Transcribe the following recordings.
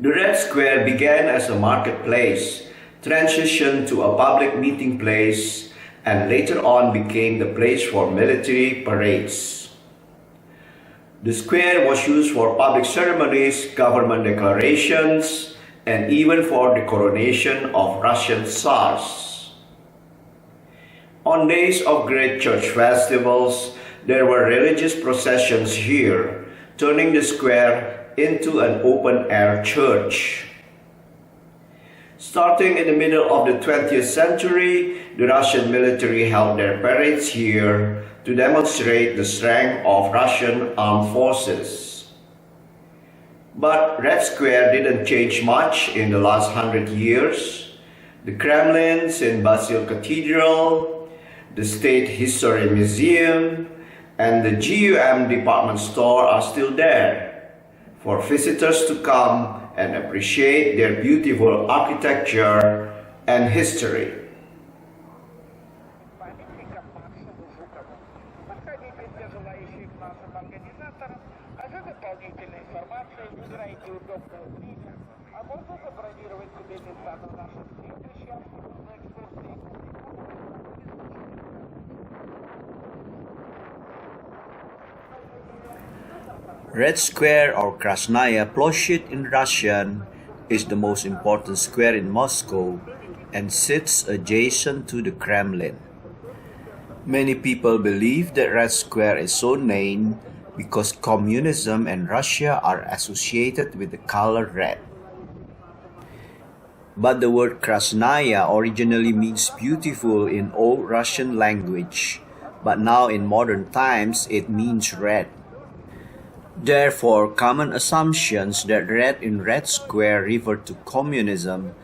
The Red Square began as a marketplace, transitioned to a public meeting place, and later on became the place for military parades. The square was used for public ceremonies, government declarations, and even for the coronation of Russian Tsars. On days of great church festivals, there were religious processions here, turning the square into an open-air church. Starting in the middle of the 20th century, the Russian military held their parades here to demonstrate the strength of Russian armed forces. But Red Square didn't change much in the last 100 years. The Kremlin, St. Basil Cathedral, the State History Museum, and the GUM department store are still there for visitors to come and appreciate their beautiful architecture and history. Red Square, or Krasnaya Ploshchad in Russian, is the most important square in Moscow and sits adjacent to the Kremlin. Many people believe that Red Square is so named because communism and Russia are associated with the color red. But the word Krasnaya originally means beautiful in Old Russian language, but now in modern times it means red. Therefore, common assumptions that red in Red Square refer to communism,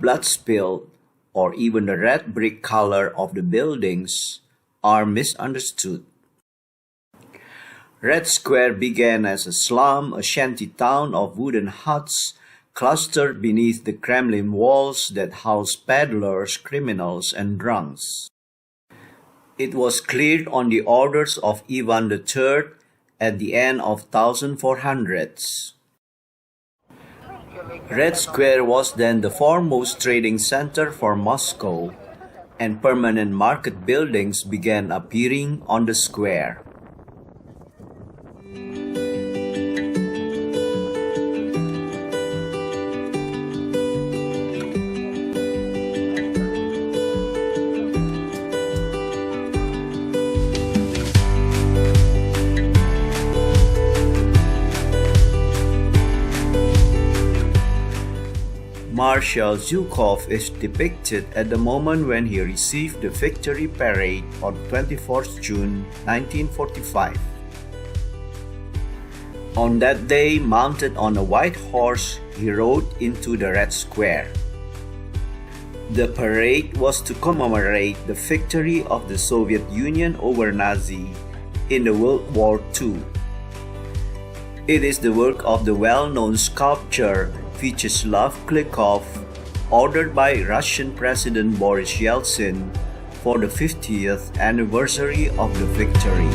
blood spill, or even the red brick color of the buildings are misunderstood. Red Square began as a slum, a shanty town of wooden huts clustered beneath the Kremlin walls that housed peddlers, criminals, and drunks. It was cleared on the orders of Ivan III at the end of 1400s. Red Square was then the foremost trading center for Moscow, and permanent market buildings began appearing on the square. Marshal Zhukov is depicted at the moment when he received the victory parade on 24th June 1945. On that day, mounted on a white horse, he rode into the Red Square. The parade was to commemorate the victory of the Soviet Union over Nazi in the World War II. It is the work of the well-known sculptor Vyacheslav Klikov, ordered by Russian President Boris Yeltsin for the 50th anniversary of the victory.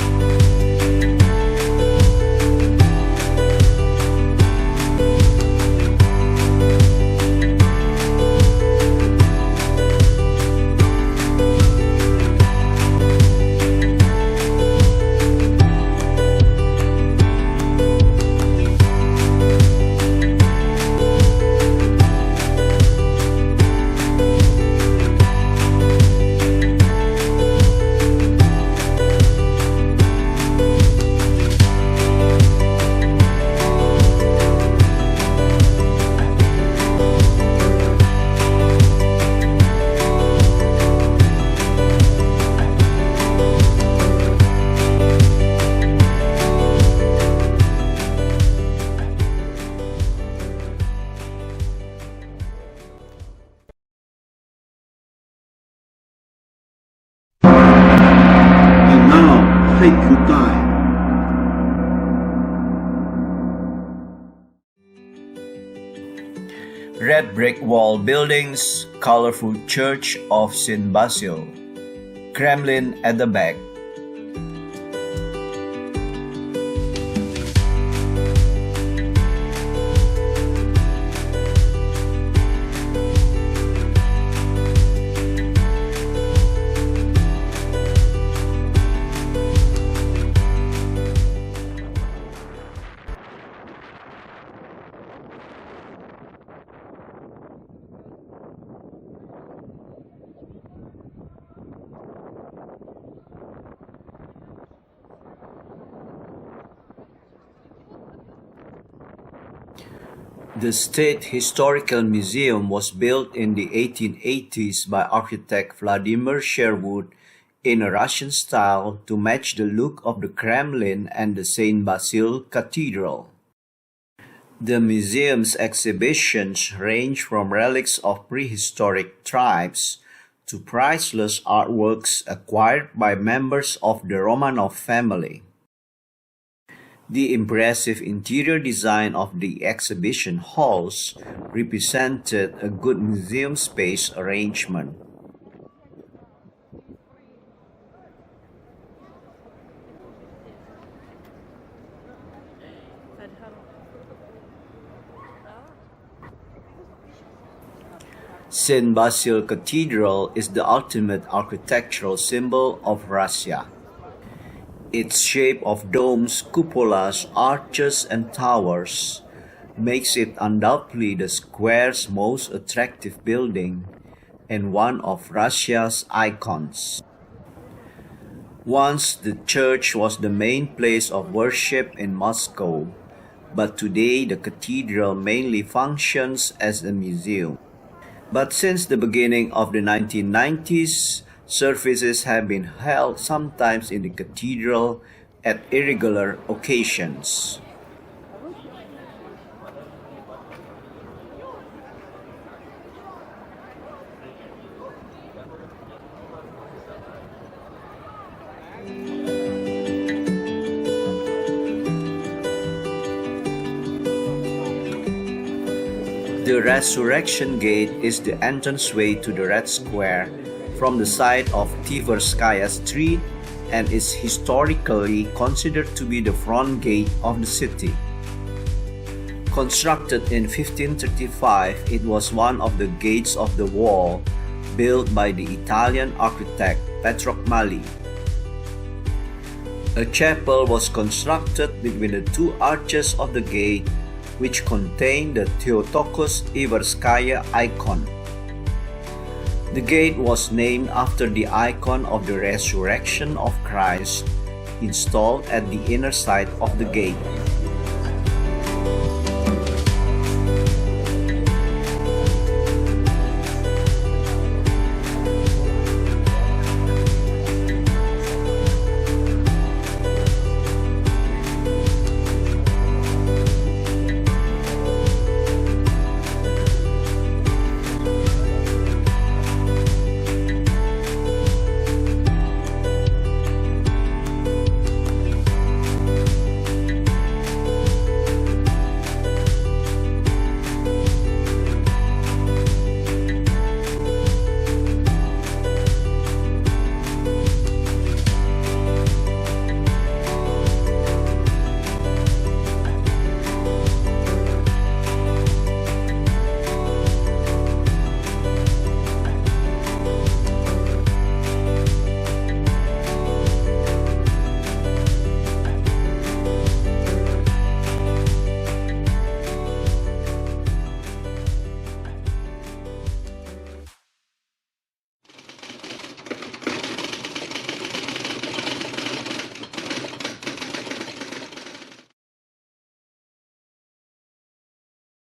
Take your time. Red brick wall buildings, colorful church of St. Basil, Kremlin at the back. The State Historical Museum was built in the 1880s by architect Vladimir Sherwood in a Russian style to match the look of the Kremlin and the St. Basil Cathedral. The museum's exhibitions range from relics of prehistoric tribes to priceless artworks acquired by members of the Romanov family. The impressive interior design of the exhibition halls represented a good museum space arrangement. St. Basil Cathedral is the ultimate architectural symbol of Russia. Its shape of domes, cupolas, arches, and towers makes it undoubtedly the square's most attractive building and one of Russia's icons. Once the church was the main place of worship in Moscow, but today the cathedral mainly functions as a museum. But since the beginning of the 1990s, services have been held sometimes in the cathedral at irregular occasions. The Resurrection Gate is the entranceway to the Red Square from the side of Tverskaya Street and is historically considered to be the front gate of the city. Constructed in 1535, it was one of the gates of the wall built by the Italian architect Petrocmali. A chapel was constructed between the two arches of the gate, which contained the Theotokos Iverskaya icon. The gate was named after the icon of the resurrection of Christ installed at the inner side of the gate.